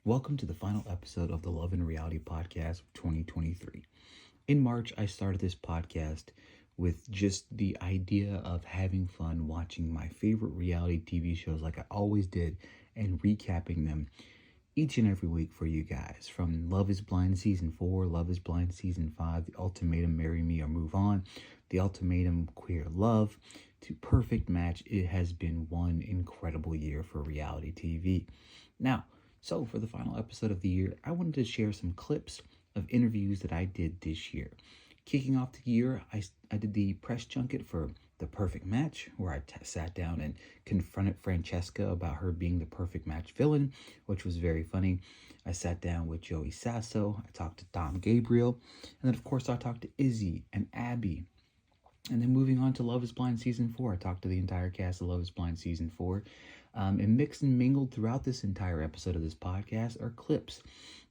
Welcome to the final episode of the Love and Reality podcast of 2023. In March, I started this podcast with just the idea of having fun watching my favorite reality TV shows like I always did and recapping them each and every week for you guys. From Love is Blind Season 4, Love is Blind Season 5, The Ultimatum, Marry Me or Move On, The Ultimatum, Queer Love, to Perfect Match. It has been one incredible year for reality TV. Now, so for the final episode of the year, I wanted to share some clips of interviews that I did this year. Kicking off the year, I did the press junket for The Perfect Match, where I sat down and confronted Francesca about her being the perfect match villain, which was very funny. I sat down with Joey Sasso, I talked to Dom Gabriel, and then of course I talked to Izzy and Abby. And then moving on to Love is Blind Season 4, I talked to the entire cast of Love is Blind Season 4. And mixed and mingled throughout this entire episode of this podcast are clips.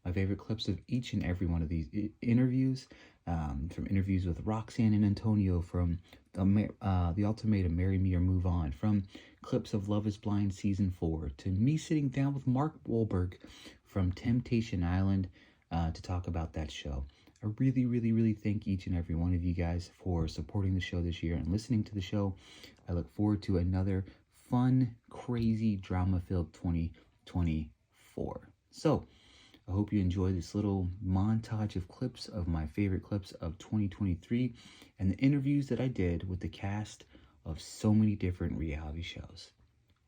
My favorite clips of each and every one of these interviews, from interviews with Roxanne and Antonio, from the Ultimatum, Marry Me or Move On, from clips of Love is Blind Season 4, to me sitting down with Mark Wahlberg from Temptation Island to talk about that show. I really thank each and every one of you guys for supporting the show this year and listening to the show. I look forward to another fun, crazy, drama-filled 2024. So, I hope you enjoy this little montage of clips of my favorite clips of 2023 and the interviews that I did with the cast of so many different reality shows.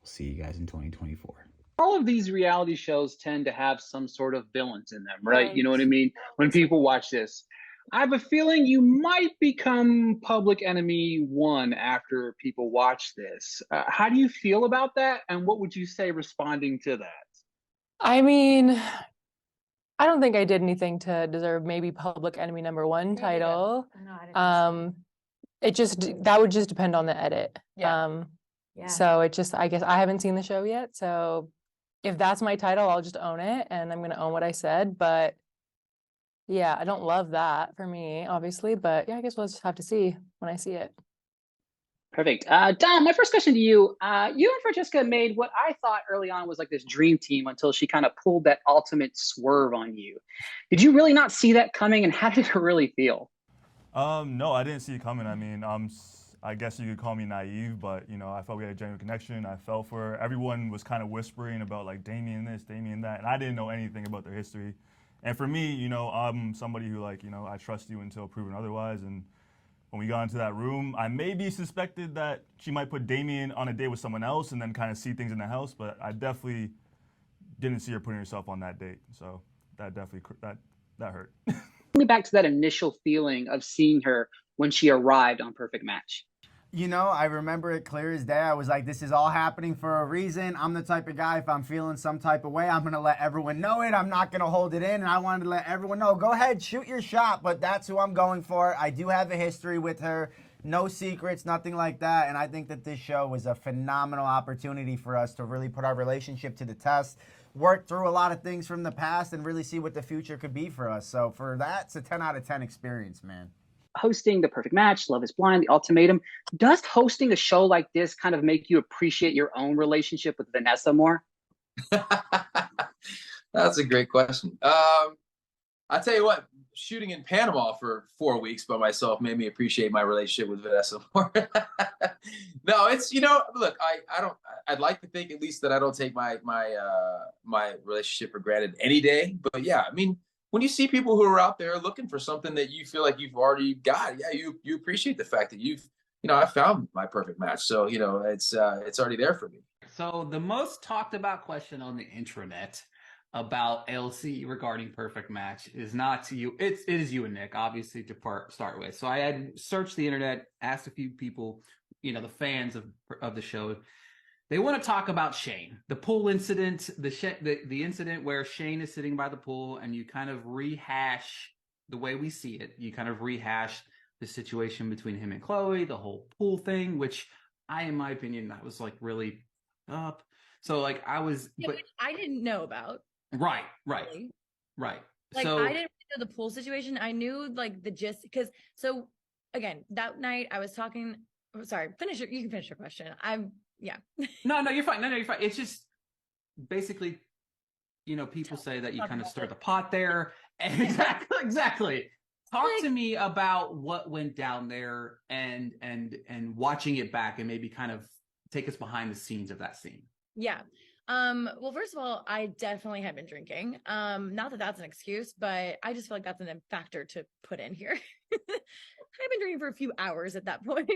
We'll see you guys in 2024. All of these reality shows tend to have some sort of villains in them, right? You know what I mean? When people watch this, I have a feeling you might become public enemy one after people watch this. How do you feel about that? And what would you say responding to that? I mean, I don't think I did anything to deserve maybe public enemy number one title. No, I didn't. That would just depend on the edit. Yeah. So I guess I haven't seen the show yet. So if that's my title, I'll just own it and I'm going to own what I said. But yeah, I don't love that for me, obviously. But yeah, I guess we'll just have to see when I see it. Perfect. Dom, my first question to you. You and Francesca made what I thought early on was like this dream team until she kind of pulled that ultimate swerve on you. Did you really not see that coming, and how did it really feel? No, I didn't see it coming. I mean, I guess you could call me naive, but, you know, I felt we had a genuine connection. I fell for her. Everyone was kind of whispering about, like, Damien this, Damien that, and I didn't know anything about their history. And for me, you know, I'm somebody who, like, you know, I trust you until proven otherwise, and when we got into that room, I maybe suspected that she might put Damien on a date with someone else and then kind of see things in the house, but I definitely didn't see her putting herself on that date. So that definitely, that hurt. Take me back to that initial feeling of seeing her when she arrived on Perfect Match. You know, I remember it clear as day. I was like, this is all happening for a reason. I'm the type of guy, if I'm feeling some type of way, I'm going to let everyone know it. I'm not going to hold it in. And I wanted to let everyone know, go ahead, shoot your shot. But that's who I'm going for. I do have a history with her. No secrets, nothing like that. And I think that this show was a phenomenal opportunity for us to really put our relationship to the test, work through a lot of things from the past, and really see what the future could be for us. So for that, it's a 10 out of 10 experience, man. Hosting The Perfect Match, Love is Blind, The Ultimatum, does hosting a show like this kind of make you appreciate your own relationship with Vanessa more? That's a great question. I'll tell you what, shooting in Panama for 4 weeks by myself made me appreciate my relationship with Vanessa more. No, it's, you know, look, I'd like to think at least that I don't take my relationship for granted any day. But yeah, I mean, when you see people who are out there looking for something that you feel like you've already got, yeah, you appreciate the fact that I found my perfect match. So, you know, it's already there for me. So the most talked about question on the intranet about LC regarding Perfect Match is not to you. It is you and Nick, obviously, to start with. So I had searched the internet, asked a few people, you know, the fans of the show. They want to talk about Shane, the pool incident, the incident where Shane is sitting by the pool, and you kind of rehash the way we see it. You kind of rehash the situation between him and Chloe, the whole pool thing, which in my opinion, that was like really up. So like which I didn't know about. Right. Really. Right. Like, so I didn't know the pool situation. I knew like the gist, because so again, that night I was talking. Sorry, you can finish your question. Yeah. No, you're fine. No, you're fine. It's just basically people say that you kind of stir the pot there. Exactly. Talk to me about what went down there and watching it back and maybe kind of take us behind the scenes of that scene. Yeah. Well, first of all, I definitely had been drinking. Not that that's an excuse, but I just feel like that's an factor to put in here. I've been drinking for a few hours at that point.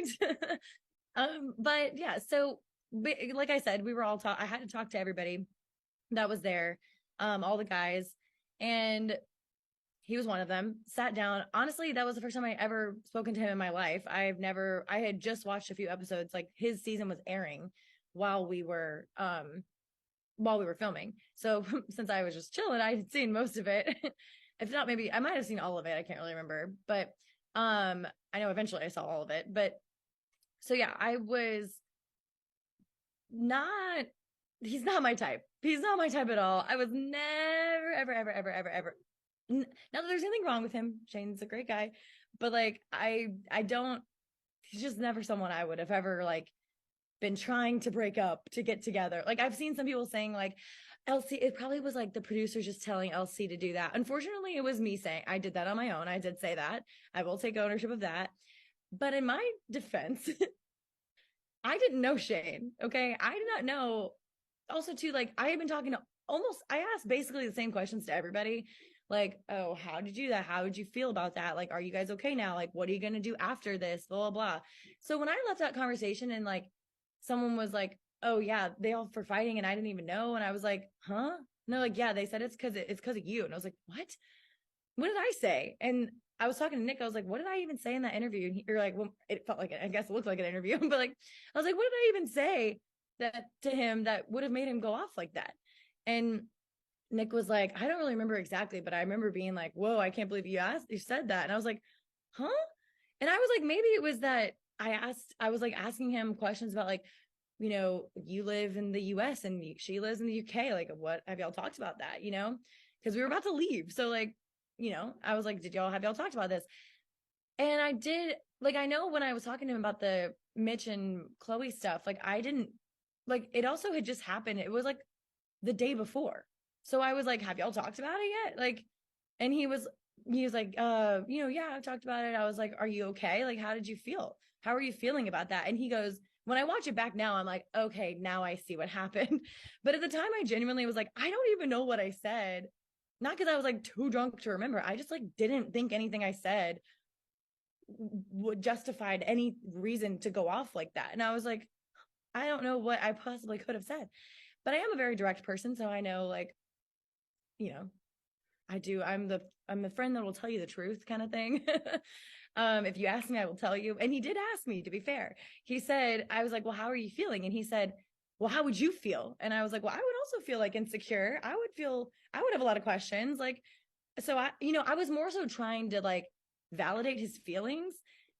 But yeah, so like I said, we were all I had to talk to everybody that was there, all the guys, and he was one of them. Sat down. Honestly, that was the first time I ever spoken to him in my life. I had just watched a few episodes. Like his season was airing while we were filming. So since I was just chilling, I had seen most of it. If not, maybe I might have seen all of it. I can't really remember, but I know eventually I saw all of it. But so yeah, I was not. He's not my type. He's not my type at all. I was never, ever. Not that there's anything wrong with him. Shane's a great guy, but like I don't. He's just never someone I would have ever like been trying to break up to get together. Like I've seen some people saying like LC, it probably was like the producers just telling LC to do that. Unfortunately, it was me saying I did that on my own. I did say that. I will take ownership of that. But in my defense, I didn't know Shane. Okay. I did not know. Also, too, like I had been talking to I asked basically the same questions to everybody. Like, oh, how did you do that? How did you feel about that? Like, are you guys okay now? Like, what are you going to do after this? Blah, blah, blah. So when I left that conversation and like someone was like, oh yeah, they all for fighting and I didn't even know. And I was like, huh? And they're like, yeah, they said it's because of you. And I was like, what did I say? And I was talking to Nick. I was like, what did I even say in that interview? And you're like, well, it felt like it. I guess it looked like an interview, but like, I was like, what did I even say that to him that would have made him go off like that? And Nick was like, I don't really remember exactly, but I remember being like, whoa, I can't believe you said that. And I was like, huh? And I was like, maybe it was that I was like asking him questions about like, you live in the US and she lives in the UK. Like, what have y'all talked about that? Because we were about to leave. So like, I was like, have y'all talked about this? And I did, like, I know when I was talking to him about the Mitch and Chloe stuff, like I didn't, like, it also had just happened. It was like the day before. So I was like, have y'all talked about it yet? Like, and he was like, yeah, I've talked about it. I was like, are you okay? Like, how did you feel? How are you feeling about that? And he goes, when I watch it back now, I'm like, okay, now I see what happened. But at the time I genuinely was like, I don't even know what I said. Not because I was like too drunk to remember. I just like didn't think anything I said would justified any reason to go off like that. And I was like, I don't know what I possibly could have said. But I am a very direct person, so I know like, I do. I'm the friend that will tell you the truth kind of thing. If you ask me, I will tell you. And he did ask me, to be fair. He said, I was like, well, how are you feeling? And he said, well, how would you feel? And I was like, well, I would also feel like insecure. I would have a lot of questions. Like, so I was more so trying to like validate his feelings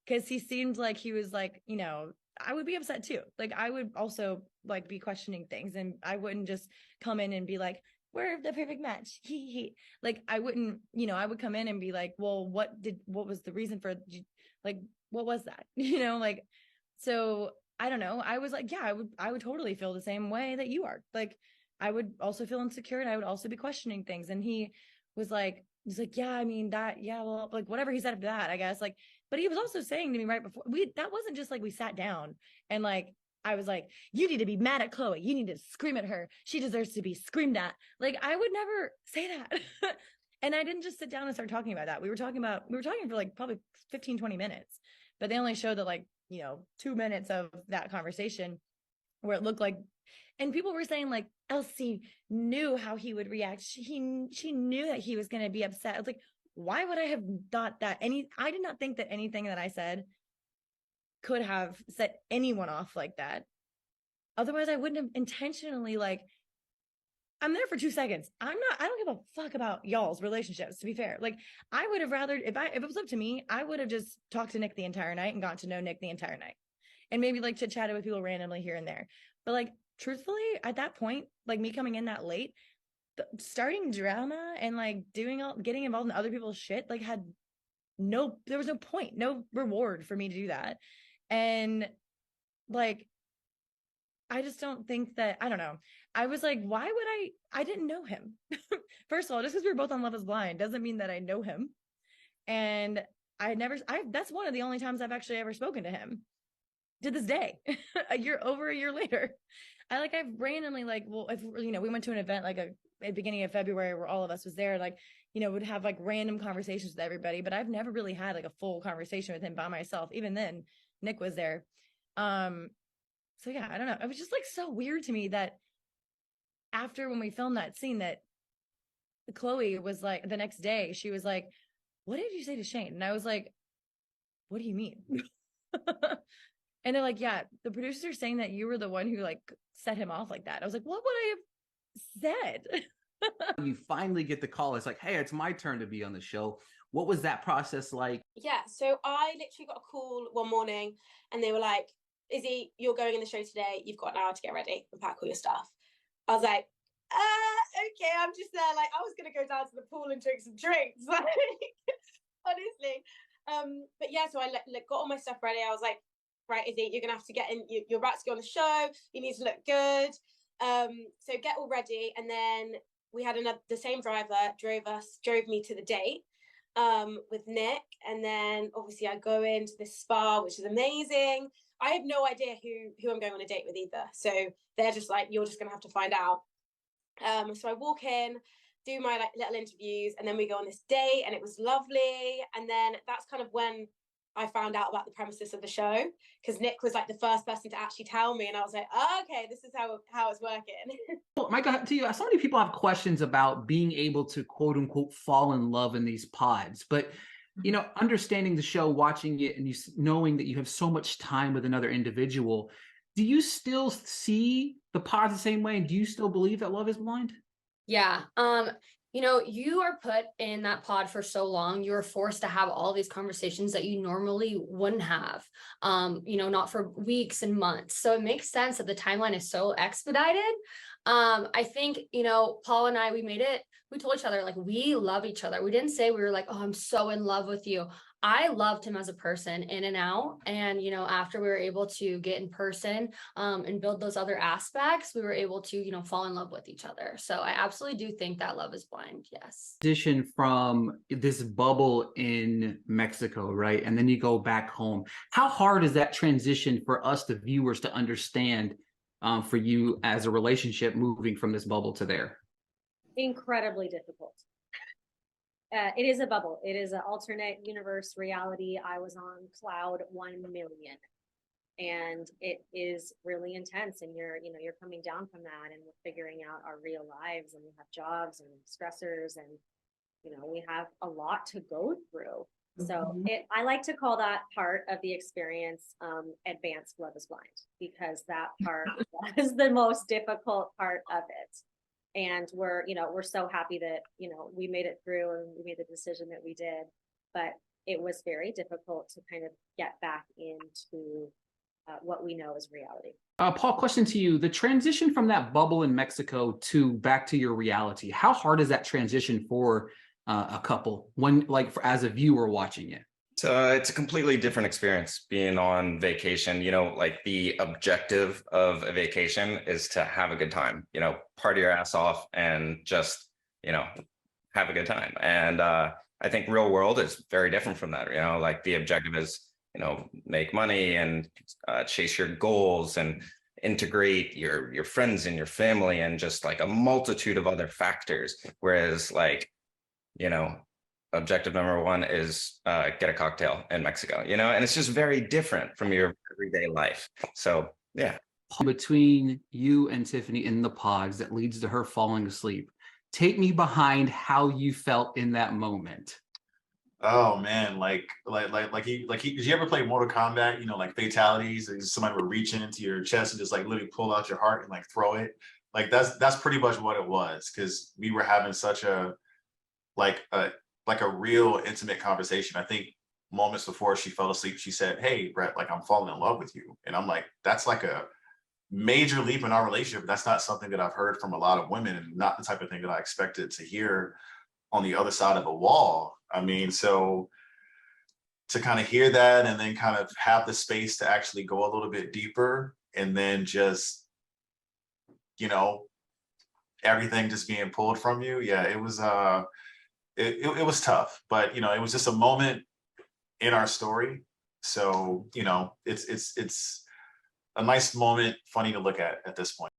because he seemed like he was like, I would be upset too. Like I would also like be questioning things and I wouldn't just come in and be like, we're the perfect match. He. Like I wouldn't, I would come in and be like, well, what was the reason for, like, what was that? Like, so I don't know. I was like, yeah, I would totally feel the same way that you are. Like, I would also feel insecure and I would also be questioning things. And he's like, yeah, I mean that, yeah, well, like whatever he said after that, I guess, like, but he was also saying to me right before that wasn't just like we sat down and like, I was like, you need to be mad at Chloe. You need to scream at her. She deserves to be screamed at. Like, I would never say that. And I didn't just sit down and start talking about that. We were talking for like probably 15, 20 minutes, but they only showed that like, 2 minutes of that conversation where it looked like, and people were saying like, Elsie knew how he would react. She knew that he was going to be upset. I was like, why would I have thought that I did not think that anything that I said could have set anyone off like that. Otherwise, I wouldn't have intentionally like, I'm there for 2 seconds. I don't give a fuck about y'all's relationships, to be fair. Like I would have rather, if it was up to me, I would have just talked to Nick the entire night and got to know Nick the entire night. And maybe like chit-chatted with people randomly here and there. But like, truthfully, at that point, like me coming in that late, starting drama and like getting involved in other people's shit, like there was no point, no reward for me to do that. And like, I just don't think that, I don't know. I was like, why would I didn't know him. First of all, just because we were both on Love is Blind doesn't mean that I know him. And that's one of the only times I've actually ever spoken to him to this day, over a year later. I've randomly if we went to an event at the beginning of February where all of us was there, would have random conversations with everybody, but I've never really had a full conversation with him by myself. Even then, Nick was there. So yeah, I don't know. It was just so weird to me that after when we filmed that scene that Chloe was the next day, she was like, "What did you say to Shane?" And I was like, "What do you mean?" And they're like, "Yeah, the producers are saying that you were the one who set him off like that." I was like, "What would I have said?" You finally get the call. It's like, hey, it's my turn to be on the show. What was that process like? Yeah, so I literally got a call one morning and they were like, Izzy, you're going in the show today. You've got an hour to get ready and pack all your stuff. I was like, okay, I'm just there. I was going to go down to the pool and drink some drinks. Honestly. But yeah, so I got all my stuff ready. I was like, right, Izzy, you're going to have to get in. You're about to go on the show. You need to look good. So get all ready. And then we had the same driver drove me to the date with Nick. And then obviously I go into this spa, which is amazing. I have no idea who I'm going on a date with either. So they're just like, you're just going to have to find out. So I walk in, do my little interviews, and then we go on this date, and it was lovely. And then that's kind of when I found out about the premises of the show, because Nick was the first person to actually tell me, and I was like, oh, okay, this is how it's working. Well, Micah, to you, so many people have questions about being able to quote unquote fall in love in these pods, but understanding the show, watching it, and knowing that you have so much time with another individual, do you still see the pods the same way? And do you still believe that love is blind? Yeah. You are put in that pod for so long, you're forced to have all these conversations that you normally wouldn't have, not for weeks and months. So it makes sense that the timeline is so expedited. I think, Paul and I, we told each other, we love each other. We didn't say we were like, oh, I'm so in love with you. I loved him as a person in and out. And, after we were able to get in person and build those other aspects, we were able to, fall in love with each other. So I absolutely do think that love is blind. Yes. Transition from this bubble in Mexico, right? And then you go back home. How hard is that transition for us, the viewers, to understand for you as a relationship moving from this bubble to there? Incredibly difficult. It is a bubble. It is an alternate universe reality. I was on cloud 1 million, and it is really intense. And you're coming down from that, and we're figuring out our real lives, and we have jobs and stressors, and we have a lot to go through. So I like to call that part of the experience advanced Love is Blind, because that part was the most difficult part of it. And we're so happy that, we made it through and we made the decision that we did. But it was very difficult to kind of get back into what we know is reality. Paul, question to you. The transition from that bubble in Mexico to back to your reality, how hard is that transition for a couple when, as a viewer watching it? It's a completely different experience being on vacation. The objective of a vacation is to have a good time, party your ass off and just, have a good time. And I think real world is very different from that. The objective is, make money and chase your goals and integrate your friends and your family and just a multitude of other factors. Whereas objective number one is get a cocktail in Mexico, and it's just very different from your everyday life. So, yeah. Between you and Tiffany in the pods that leads to her falling asleep, take me behind how you felt in that moment. Oh man, did you ever play Mortal Kombat? Fatalities, and somebody would reach into your chest and just literally pull out your heart and throw it. That's pretty much what it was, because we were having such a real intimate conversation. I think moments before she fell asleep, she said, "Hey, Brett, I'm falling in love with you." And I'm like, that's a major leap in our relationship. That's not something that I've heard from a lot of women, and not the type of thing that I expected to hear on the other side of the wall. I mean, so to kind of hear that and then kind of have the space to actually go a little bit deeper, and then just you know, everything just being pulled from you. Yeah, it was it was tough, but you know, it was just a moment in our story. So, you know, it's a nice moment, funny to look at this point.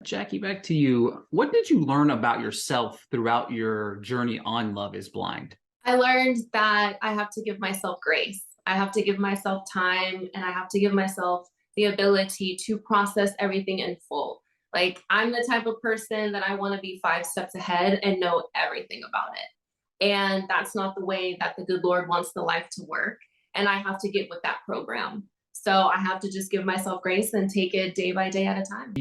Jackie, back to you. What did you learn about yourself throughout your journey on Love is Blind? I learned that I have to give myself grace. I have to give myself time, and I have to give myself the ability to process everything in full. Like, I'm the type of person that I want to be 5 steps ahead and know everything about it. And that's not the way that the good Lord wants the life to work. And I have to get with that program. So I have to just give myself grace and take it day by day at a time.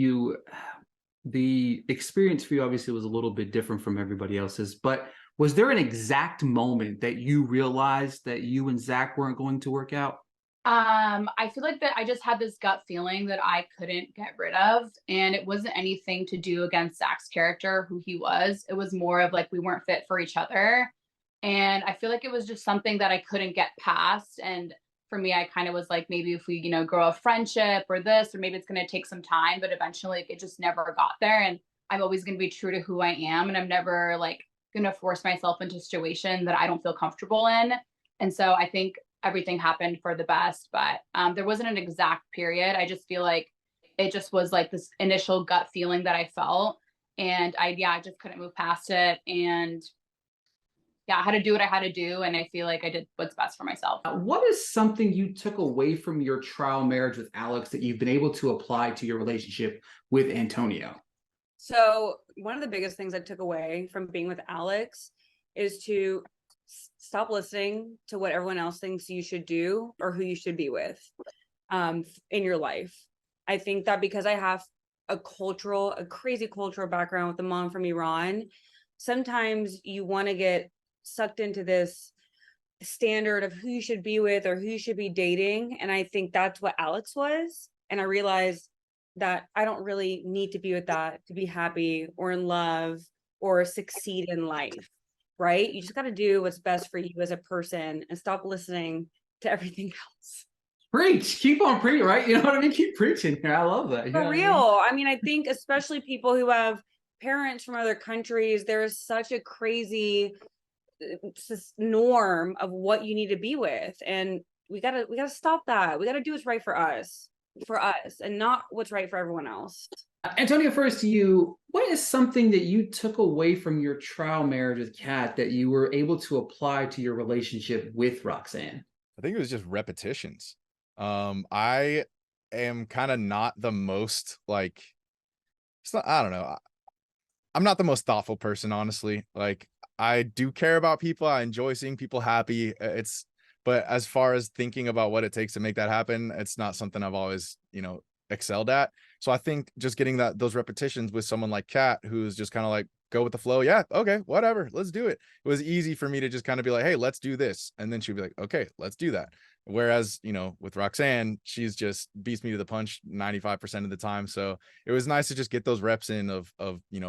The experience for you obviously was a little bit different from everybody else's, but was there an exact moment that you realized that you and Zach weren't going to work out? I feel like that I just had this gut feeling that I couldn't get rid of, and it wasn't anything to do against Zach's character, who he was. It was more of like we weren't fit for each other, and I feel like it was just something that I couldn't get past. And for me, I kind of was like, maybe if we, grow a friendship or this, or maybe it's going to take some time, but eventually like, it just never got there. And I'm always going to be true to who I am, and I'm never like going to force myself into a situation that I don't feel comfortable in. And so I think everything happened for the best, but there wasn't an exact period. I just feel like it just was like this initial gut feeling that I felt, and I just couldn't move past it. And I had to do what I had to do, and I feel like I did what's best for myself. What is something you took away from your trial marriage with Alex that you've been able to apply to your relationship with Antonio? So one of the biggest things I took away from being with Alex is to stop listening to what everyone else thinks you should do or who you should be with in your life. I think that because I have a crazy cultural background with a mom from Iran, sometimes you want to get sucked into this standard of who you should be with or who you should be dating. And I think that's what Alex was. And I realized that I don't really need to be with that to be happy or in love or succeed in life, right? You just got to do what's best for you as a person and stop listening to everything else. Preach, keep on preaching, right? You know what I mean? Keep preaching here. I love that. For real. I mean, I think especially people who have parents from other countries, there is such a crazy norm of what you need to be with, and we gotta stop that. We gotta do what's right for us and not what's right for everyone else. Antonio, first to you, what is something that you took away from your trial marriage with Kat that you were able to apply to your relationship with Roxanne? I think it was just repetitions. I am kind of not the most like, I don't know. I'm not the most thoughtful person, honestly. Like, I do care about people. I enjoy seeing people happy. But as far as thinking about what it takes to make that happen, it's not something I've always, excelled at. So I think just getting those repetitions with someone like Kat, who's just kind of like, go with the flow. Yeah. Okay, whatever. Let's do it. It was easy for me to just kind of be like, hey, let's do this. And then she'd be like, okay, let's do that. Whereas, with Roxanne, she's just beats me to the punch 95% of the time. So it was nice to just get those reps in of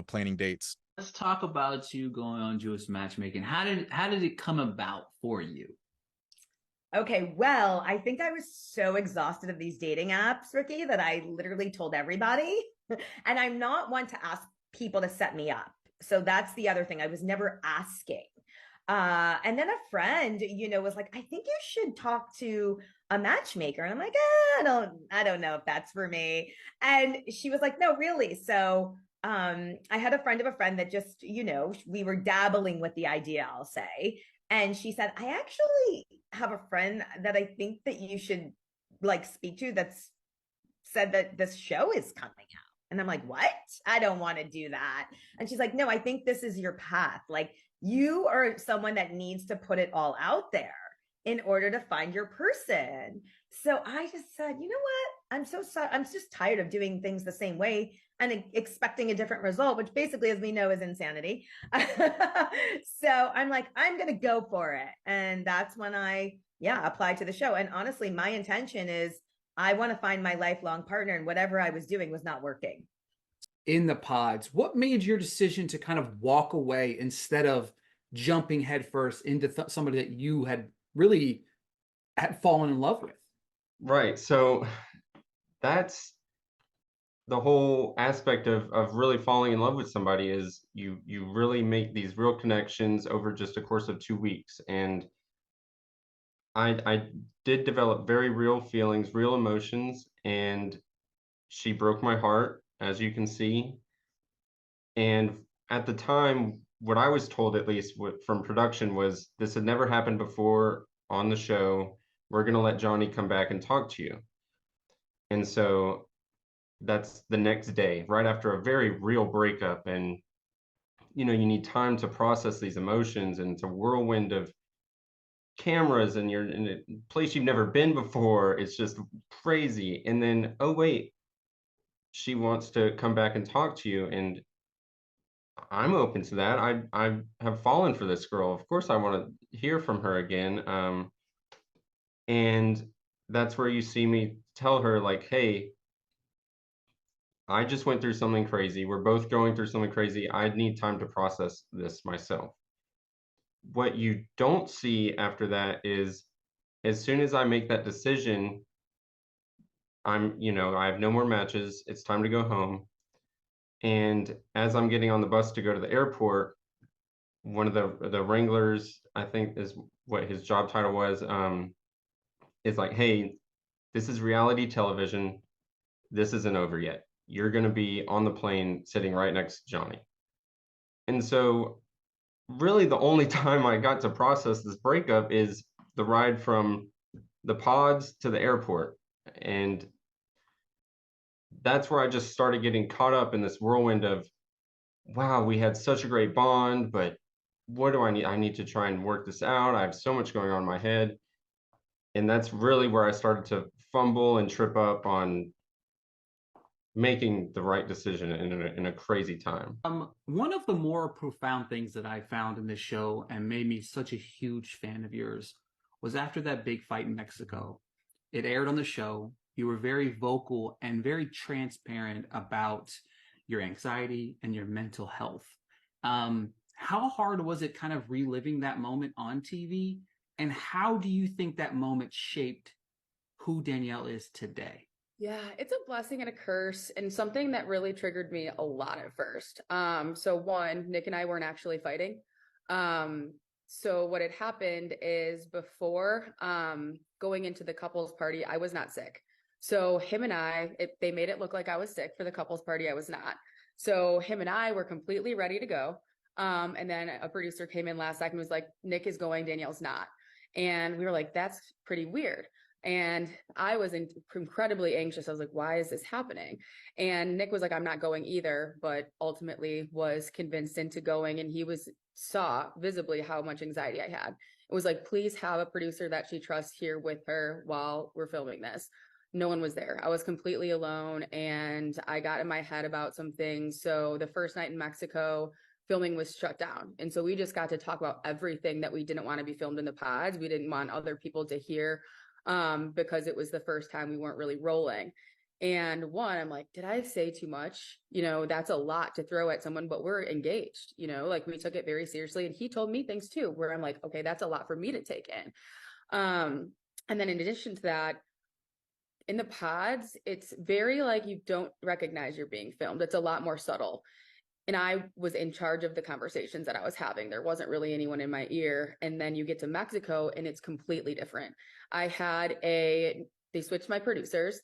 planning dates. Let's talk about you going on Jewish matchmaking. How did it come about for you? Okay, well, I think I was so exhausted of these dating apps, Ricky, that I literally told everybody. And I'm not one to ask people to set me up. So that's the other thing. I was never asking. And then a friend, was like, I think you should talk to a matchmaker. And I'm like, I don't know if that's for me. And she was like, no, really. So I had a friend of a friend that just, we were dabbling with the idea, I'll say. And she said, I actually have a friend that I think that you should speak to that's said that this show is coming out. And I'm like, what? I don't want to do that. And she's like, no, I think this is your path. Like, you are someone that needs to put it all out there in order to find your person. So I just said, you know what? I'm just tired of doing things the same way and expecting a different result, which basically, as we know, is insanity. So I'm like, I'm going to go for it. And that's when I applied to the show. And honestly, my intention is I want to find my lifelong partner, and whatever I was doing was not working. In the pods, what made your decision to kind of walk away instead of jumping headfirst into somebody that you had really had fallen in love with? Right. So that's the whole aspect of really falling in love with somebody is you really make these real connections over just a course of 2 weeks. And I did develop very real feelings, real emotions, and she broke my heart, as you can see. And at the time, what I was told, at least from production, was this had never happened before on the show. We're going to let Johnny come back and talk to you. And so that's the next day, right after a very real breakup. And, you know, you need time to process these emotions, and it's a whirlwind of cameras, and you're in a place you've never been before. It's just crazy. And then, oh, wait, she wants to come back and talk to you. And I'm open to that. I have fallen for this girl. Of course, I want to hear from her again. And that's where you see me tell her, like, hey, I just went through something crazy. We're both going through something crazy. I need time to process this myself. What you don't see after that is, as soon as I make that decision, I have no more matches. It's time to go home. And as I'm getting on the bus to go to the airport, one of the wranglers, I think is what his job title was, is like, hey, this is reality television. This isn't over yet. You're going to be on the plane sitting right next to Johnny. And so really the only time I got to process this breakup is the ride from the pods to the airport. And that's where I just started getting caught up in this whirlwind of, wow, we had such a great bond, but what do I need? I need to try and work this out. I have so much going on in my head. And that's really where I started to fumble and trip up on making the right decision in a crazy time. One of the more profound things that I found in this show and made me such a huge fan of yours was after that big fight in Mexico. It aired on the show. You were very vocal and very transparent about your anxiety and your mental health. How hard was it kind of reliving that moment on TV? And how do you think that moment shaped who Danielle is today? Yeah, it's a blessing and a curse, and something that really triggered me a lot at first. So one, Nick and I weren't actually fighting. So what had happened is before going into the couples party, I was not sick. So him and I, they made it look like I was sick for the couples party. I was not. So him and I were completely ready to go. And then a producer came in last second and was like, Nick is going, Danielle's not. And we were like, that's pretty weird. And I was incredibly anxious. I was like, why is this happening? And Nick was like, I'm not going either, but ultimately was convinced into going. And he saw visibly how much anxiety I had. It was like, please have a producer that she trusts here with her while we're filming this. No one was there. I was completely alone, and I got in my head about some things. So the first night in Mexico, filming was shut down. And so we just got to talk about everything that we didn't want to be filmed in the pods. We didn't want other people to hear because it was the first time we weren't really rolling. And one, I'm like, did I say too much? You know, that's a lot to throw at someone, but we're engaged, you know, like we took it very seriously. And he told me things too, where I'm like, okay, that's a lot for me to take in. And then in addition to that, in the pods, it's very like you don't recognize you're being filmed. It's a lot more subtle. And I was in charge of the conversations that I was having. There wasn't really anyone in my ear. And then you get to Mexico and it's completely different. They switched my producers,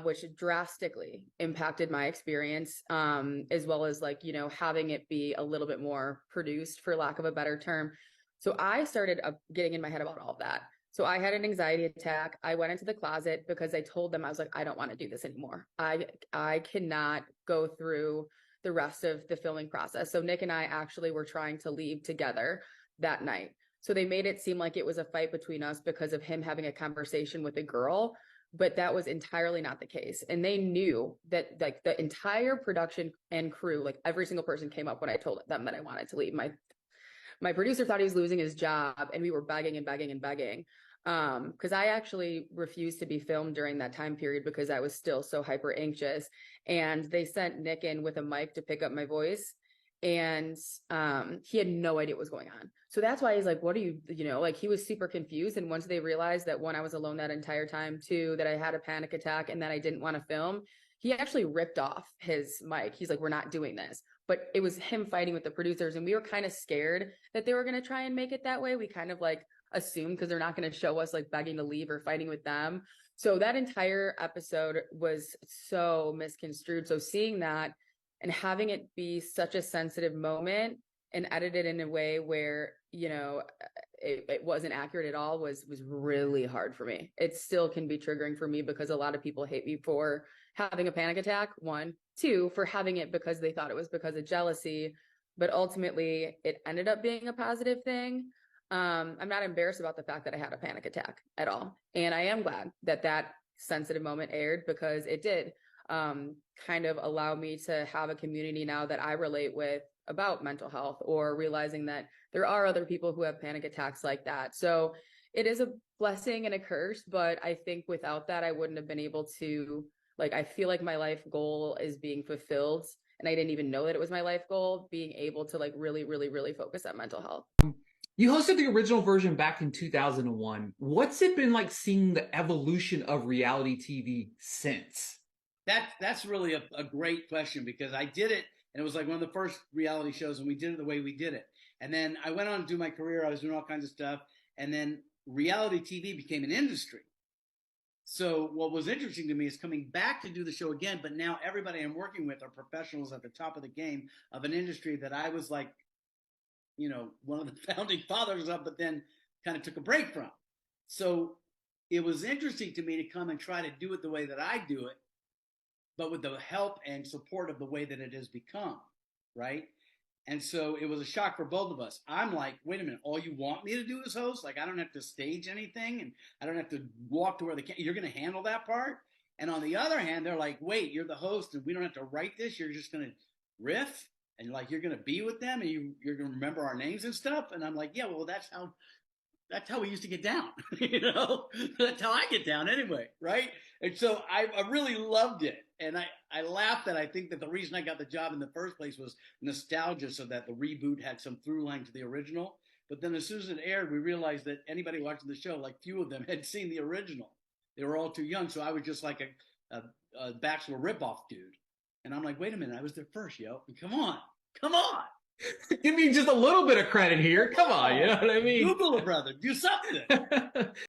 which drastically impacted my experience, as well as like, you know, having it be a little bit more produced, for lack of a better term. So I started getting in my head about all of that. So I had an anxiety attack. I went into the closet because I told them, I was like, I don't want to do this anymore. I cannot go through the rest of the filming process. So Nick and I actually were trying to leave together that night. So they made it seem like it was a fight between us because of him having a conversation with a girl, but that was entirely not the case. And they knew that, like, the entire production and crew, like every single person came up when I told them that I wanted to leave. My producer thought he was losing his job, and we were begging and begging and begging. Because I actually refused to be filmed during that time period because I was still so hyper anxious. And they sent Nick in with a mic to pick up my voice. and he had no idea what was going on. So that's why he's like, what are you, like he was super confused. And once they realized that, one, I was alone that entire time, two, that I had a panic attack and that I didn't want to film, he actually ripped off his mic. He's like, we're not doing this. But it was him fighting with the producers, and we were kind of scared that they were going to try and make it that way. We kind of like assumed, because they're not going to show us like begging to leave or fighting with them. So that entire episode was so misconstrued. So seeing that and having it be such a sensitive moment and edited in a way where, it wasn't accurate at all was really hard for me. It still can be triggering for me, because a lot of people hate me for having a panic attack, one. Two, for having it because they thought it was because of jealousy. But ultimately, it ended up being a positive thing. I'm not embarrassed about the fact that I had a panic attack at all. And I am glad that that sensitive moment aired, because it did kind of allow me to have a community now that I relate with about mental health, or realizing that there are other people who have panic attacks like that. So it is a blessing and a curse, but I think without that, I wouldn't have been able to, I feel like my life goal is being fulfilled, and I didn't even know that it was my life goal, being able to really, really, really focus on mental health. You hosted the original version back in 2001. What's it been like seeing the evolution of reality TV since? That's really a great question, because I did it, and it was like one of the first reality shows, and we did it the way we did it. And then I went on to do my career. I was doing all kinds of stuff, and then reality TV became an industry. So what was interesting to me is coming back to do the show again, but now everybody I'm working with are professionals at the top of the game of an industry that I was like, one of the founding fathers of, but then kind of took a break from. So it was interesting to me to come and try to do it the way that I do it, but with the help and support of the way that it has become, right? And so it was a shock for both of us. I'm like, wait a minute, all you want me to do is host? Like, I don't have to stage anything, and I don't have to walk to where you're going to handle that part? And on the other hand, they're like, wait, you're the host, and we don't have to write this. You're just going to riff, and you're going to be with them, and you're going to remember our names and stuff. And I'm like, yeah, well, that's how we used to get down. That's how I get down anyway, right? And so I really loved it. And I laughed that I think that the reason I got the job in the first place was nostalgia, so that the reboot had some through line to the original. But then as soon as it aired, we realized that anybody watching the show, like few of them had seen the original. They were all too young. So I was just like a Bachelor ripoff dude. And I'm like, wait a minute, I was there first, yo. Come on. Give me just a little bit of credit here. Come on, you know what I mean? Google it, brother. Do something.